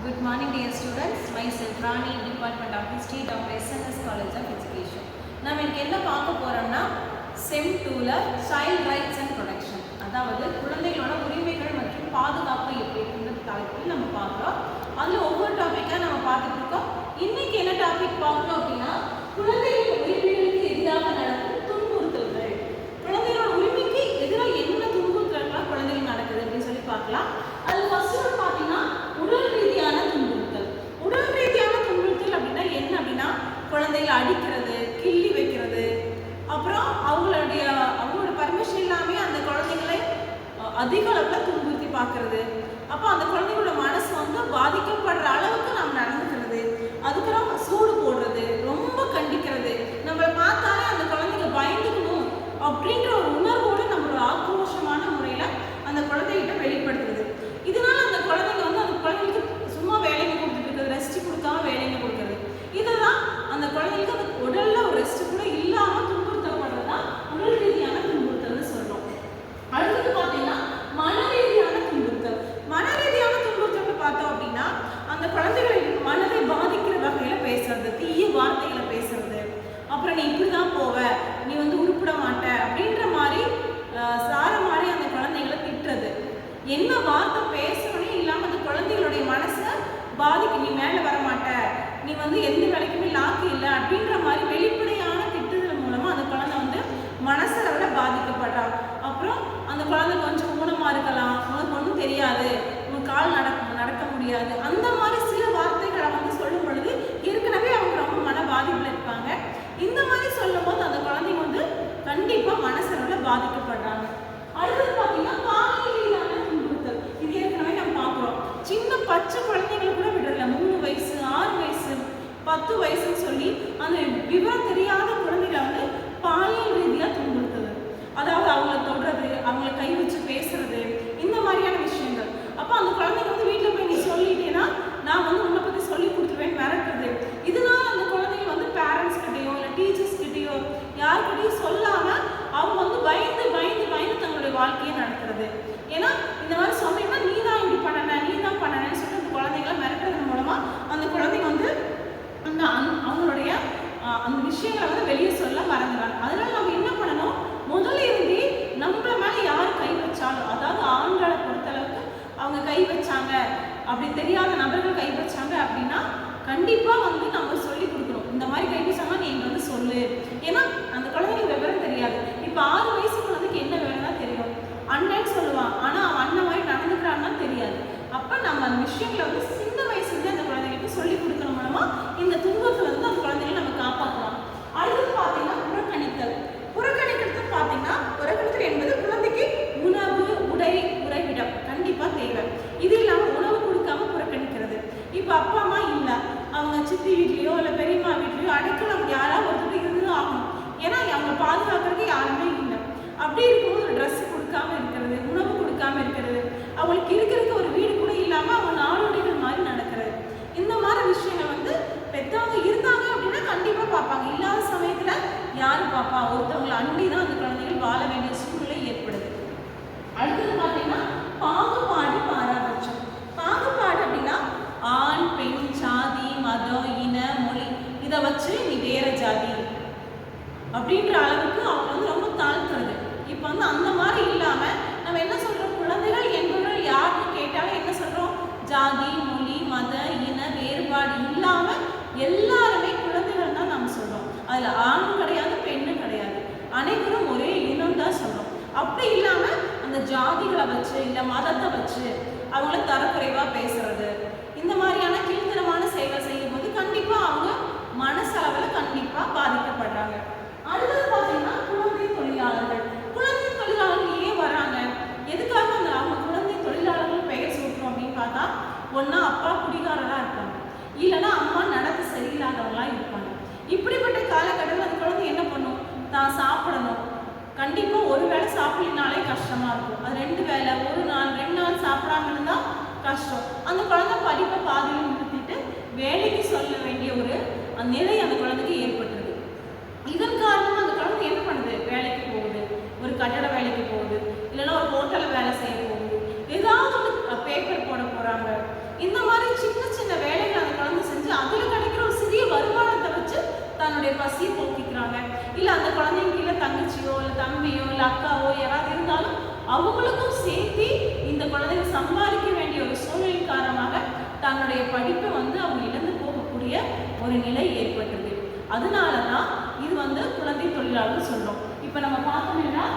Good morning dear students. Myself Rani, Department of History of SNS College of Education. நாம் இன்னைக்கு என்ன பார்க்க போறோம்னா SEM 2ல Child Rights and Protection. அதாவது குழந்தைகளோட உரிமைகள் மற்றும் பாதுகாப்பு எப்படின்ற தலைப்பில் நம்ம பார்க்கிறோம். அதுல ஒவ்வொரு டாபிக்கா நம்ம பார்த்துட்டு இருக்கோம். இன்னைக்கு என்ன டாபிக் பார்க்கணும் அப்படின்னா குழந்தைகளின் உரிமைகளுக்கு எதிராக நடக்கும் துன்புறுத்தல்கள். குழந்தைகளோட உரிமைக்கு எதிராக என்ன துன்புறுத்தல்கள் குழந்தைகள் நடக்குது அப்படின்னு சொல்லி பார்க்கலாம். அது ஃபர்ஸ்ட் ஒன் பார்த்தீங்கன்னா உடல் ரீதியான துன்புறுத்தல். உடல் ரீதியான துன்புறுத்தல் அப்படின்னா என்ன அப்படின்னா குழந்தைகளை அடிக்கிறது, கிள்ளி வைக்கிறது, அப்புறம் அவங்களோட பர்மிஷன் இல்லாமே அந்த குழந்தைகளை அதிக அளவில் துன்புறுத்தி பார்க்கறது. அப்போ அந்த குழந்தைங்களோட மனசு வந்து பாதிக்கப்படுற அளவுக்கு நாம் நடந்துக்கிறது, அதுக்கப்புறம் சூடு போடுறது, ரொம்ப கண்டிக்கிறது, நம்மளை பார்த்தாலே அந்த குழந்தைங்க பயந்துக்கணும் அப்படின்ற ஒரு உணர்வோடு நம்மளோட ஆக்ரோஷமான முறையில் அந்த குழந்தைகிட்ட வெளிப்படுத்துறது. இதனால அந்த குழந்தைங்க வந்து அந்த குழந்தைங்களுக்கு சும்மா வேலைங்க கொடுத்துட்டு இருக்கிறது, ரெஸ்ட் கொடுக்காம வேலைங்க கொடுக்கறது, இதெல்லாம் அந்த குழந்தைங்களுக்கு அந்த உடல்ல ஒரு ரெஸ்ட் கூட இல்லாம துன்புறுத்தப்படுறதுதான் உடல் ரீதியான துன்புறுத்தல்னு சொல்றோம். அடுத்தது பார்த்தீங்கன்னா மன ரீதியான துன்புறுத்தல். மன ரீதியான துன்புறுத்தல் பார்த்தோம் அப்படின்னா அந்த குழந்தைகளின் மனதை பாதிக்கிற வகையில பேசுறது, தீய வார்த்தைகளை பேசுறது, அப்புறம் நீ இப்படிதான் போவ, நீ வந்து உருப்பிட மாட்ட அப்படின்ற மாதிரி சார மாதிரி அந்த குழந்தைகளை திட்டுறது. என்ன வார்த்தை பேசணும்னே இல்லாமல் அந்த குழந்தைகளுடைய மனசை பாதிக்கு, நீ மேலே வரமாட்ட, நீ வந்து எந்த வேலைக்குமே லாக்கு இல்லை அப்படின்ற மாதிரி வெளிப்படையான திட்டுதல் மூலமாக அந்த குழந்தை வந்து மனசளவுல பாதிக்கப்படுறான். அப்புறம் அந்த குழந்தை கொஞ்சம் ஊனமாக இருக்கலாம், உனக்கு ஒன்றும் தெரியாது, உனக்கு கால் நடக்க முடியாது, அந்த மாதிரி சில வார்த்தைகளை வந்து சொல்லும் பொழுது ஏற்கனவே அவங்க ரொம்ப மன பாதிப்பில் இருப்பாங்க. இந்த மாதிரி சொல்லும் போது அந்த குழந்தைங்க வந்து கண்டிப்பாக மனசளவுல பாதிக்கப்படுறாங்க. அடுத்தது பார்த்தீங்கன்னா பாலியலான துன்புறுத்தல். இது ஏற்கனவே நம்ம பார்க்குறோம். சின்ன பச்சை குழந்தைங்களை கூட விடுறதில்ல, 3 வயசு 6 வயசு 10 வயசுன்னு சொல்லி அந்த விவரம் தெரியாத குழந்தைகளை வந்து பாலியல் ரீதியாக துன்புறுத்துது. அதாவது அவங்கள தொடுறது, அவங்கள கை வச்சு பேசுறது, இந்த மாதிரியான விஷயங்கள். அப்போ அந்த குழந்தைங்க வந்து வீட்டில் போய் நீ சொல்லிட்டேன்னா நான் வந்து உன்னை பற்றி சொல்லி கொடுத்துருவேன் மிரட்டுறது. இதனால அந்த குழந்தைங்க வந்து பேரண்ட்ஸ் கிட்டேயோ இல்லை டீச்சர்ஸ் கிட்டேயோ யாருக்கிட்டையும் சொல்லாமல் அவங்க வந்து பயந்து பயந்து பயந்து தங்களுடைய வாழ்க்கையை நடத்துறது. ஏன்னா இந்த மாதிரி சொன்னீங்கன்னா நீ தான் இப்படி பண்ணன, நீ தான் பண்ணனன்னு சொல்லி அந்த குழந்தைங்களை மிரட்டுறது மூலமா அந்த குழந்தைங்க வந்து அவங்களுடைய அந்த விஷயங்களை வந்து வெளியே சொல்ல மறந்துடுறாங்க. அதனால நம்ம என்ன பண்ணணும், முதல்ல இருந்தே நம்மள மேல யார் கை வச்சாலும், அதாவது ஆண்களை பொறுத்தளவுக்கு அவங்க கை வச்சாங்க, அப்படி தெரியாத நபர்கள் கை வச்சாங்க அப்படின்னா கண்டிப்பா வந்து நம்ம சொல்லி கொடுக்கணும். இந்த மாதிரி கை வச்சாங்கன்னா நீங்க வந்து சொல்லு. ஏன்னா அந்த குழந்தைங்களுக்கு விவரம் தெரியாது. இப்போ 6 வயசு குழந்தைக்கு என்ன வேணும்னா தெரியும், அண்ணன்னு சொல்லுவான், ஆனா அவன் அண்ணன் மாதிரி நடந்துக்கிறான்னா தெரியாது. அப்ப நம்ம அந்த விஷயங்களை வந்து சின்ன வயசுலேருந்து அந்த குழந்தைங்களுக்கு சொல்லி கொடுக்கணும் மூலமா இந்த துன்பத்துல வந்து அந்த குழந்தைகளை நம்ம காப்பாற்றலாம். அடுத்தது பார்த்தீங்கன்னா புறக்கணித்தல். புறக்கணிக்கிறது பார்த்தீங்கன்னா புறக்கணித்தல் என்பது குழந்தைக்கு உணவு, உடை, உறைவிடம் கண்டிப்பா தேவை. இது இல்லாம உணவு கொடுக்காம புறக்கணிக்கிறது. இப்போ அப்பா அம்மா இல்லை, அவங்க சித்தி வீட்லையோ இல்லை பெரியம்மா வீட்லையோ அடைக்கலம் யாராவது ஒருத்தர் இருந்து ஆகணும். ஏன்னா அவங்க பாதுகாக்கிறதுக்கு யாருமே இல்லை. அப்படி இருக்கும்போது ஒரு ட்ரெஸ் கொடுக்காம இருக்கிறது, உணவு கொடுக்காம இருக்கிறது, அவங்களுக்கு இருக்கிறதுக்கு ஒரு வீடு கூட இல்லாமல் அவங்க நாடோடிகள் மாதிரி நடக்கிறது, இந்த மாதிரி விஷயங்கள் வந்து பெற்றவங்க இருந்தாங்க அப்படின்னா கண்டிப்பாக பார்ப்பாங்க. இல்லாத சமயத்தில் யாரு பார்ப்பா, ஒருத்தவங்களை அண்டி தான் அந்த குழந்தைகள் வாழ வேண்டிய சூழ்நிலை ஏற்படுது. அடுத்தது பார்த்தீங்கன்னா பாகுபாடு பாராபட்சம். பாகுபாடு அப்படின்னா ஆண் பெண் ஜாதி மதம் இன மொழி இதை வச்சு நீ வேற ஜாதி அப்படின்ற அளவுக்கு அவங்க வந்து ரொம்ப தாழ்த்துறது. இப்போ வந்து அந்த மாதிரி இல்லாமல் நம்ம என்ன சொல்கிறோம், குழந்தைகள் என்பவர்கள் யாருன்னு கேட்டாலும் என்ன சொல்கிறோம், ஜாதி மொழி மத இன வேறுபாடு இல்லாமல் எல்லாருமே குழந்தைகள் தான் நம்ம சொல்கிறோம். அதில் ஆணும் கிடையாது பெண்ணும் கிடையாது, அனைவரும் ஒரே இனம் தான் சொல்கிறோம். அப்படி இல்லாமல் அந்த ஜாதிகளை வச்சு இல்லை மதத்தை வச்சு அவங்கள தரக்குறைவாக பேசுறது, இந்த மாதிரியான கீழ்த்தரமான செயல்கள் செய்யும் போது கண்டிப்பாக அவங்க மனசளவில் கண்டிப்பாக பாதிக்கப்படுறாங்க. அடுத்தது பார்த்தீங்கன்னா குழந்தை தொழிலாளர்கள். குழந்தை தொழிலாளர்கள் ஏன் வராங்க, எதுக்காக அந்த அவங்க குழந்தை தொழிலாளர்கள் பெயர் சூட்டுறோம் அப்படின்னு பார்த்தா, ஒன்றா அப்பா குடிகாரராக இருப்பாங்க, இல்லைன்னா அம்மா நடத்து சரியில்லாதவங்களா இருப்பாங்க. இப்படிப்பட்ட காலகட்டத்தில் அந்த குழந்தை என்ன பண்ணும், தான் சாப்பிடணும், கண்டிப்பாக ஒரு வேளை சாப்பிடலினாலே கஷ்டமாக இருக்கும். அது 2 வேளை, 1 நாள் 2 நாள் சாப்பிடாம இருந்தால் கஷ்டம். அந்த குழந்தை படிப்பை பாதியில் நிறுத்திட்டு வேலைக்கு சொல்ல வேண்டிய ஒரு நிலை அந்த குழந்தைக்கு ஏற்பட்டுருது. இதன் காரணமாக அந்த குழந்தை என்ன பண்ணுது, வேலைக்கு போகுது, ஒரு கட்டட வேலைக்கு போகுது, இல்லைன்னா ஒரு ஹோட்டலில் வேலை செய்ய போகுது, ஏதாவது ஒரு பேப்பர் போட போகிறாங்க. இந்த மாதிரி சின்ன தன்னுடைய பசியை போக்கிக்கிறாங்க. இல்லை அந்த குழந்தைங்க கீழே தங்கச்சியோ இல்லை தம்பியோ இல்லை அக்காவோ யாராவது இருந்தாலும் அவங்களுக்கும் சேர்த்து இந்த குழந்தைங்க சம்பாதிக்க வேண்டிய ஒரு சூழ்நிலை காரணமாக தன்னுடைய படிப்பை வந்து அவங்க இழந்து போகக்கூடிய ஒரு நிலை ஏற்பட்டது. அதனால தான் இது வந்து குழந்தை தொழிலாளர் சொல்றோம். இப்போ நம்ம பார்த்தோம்னா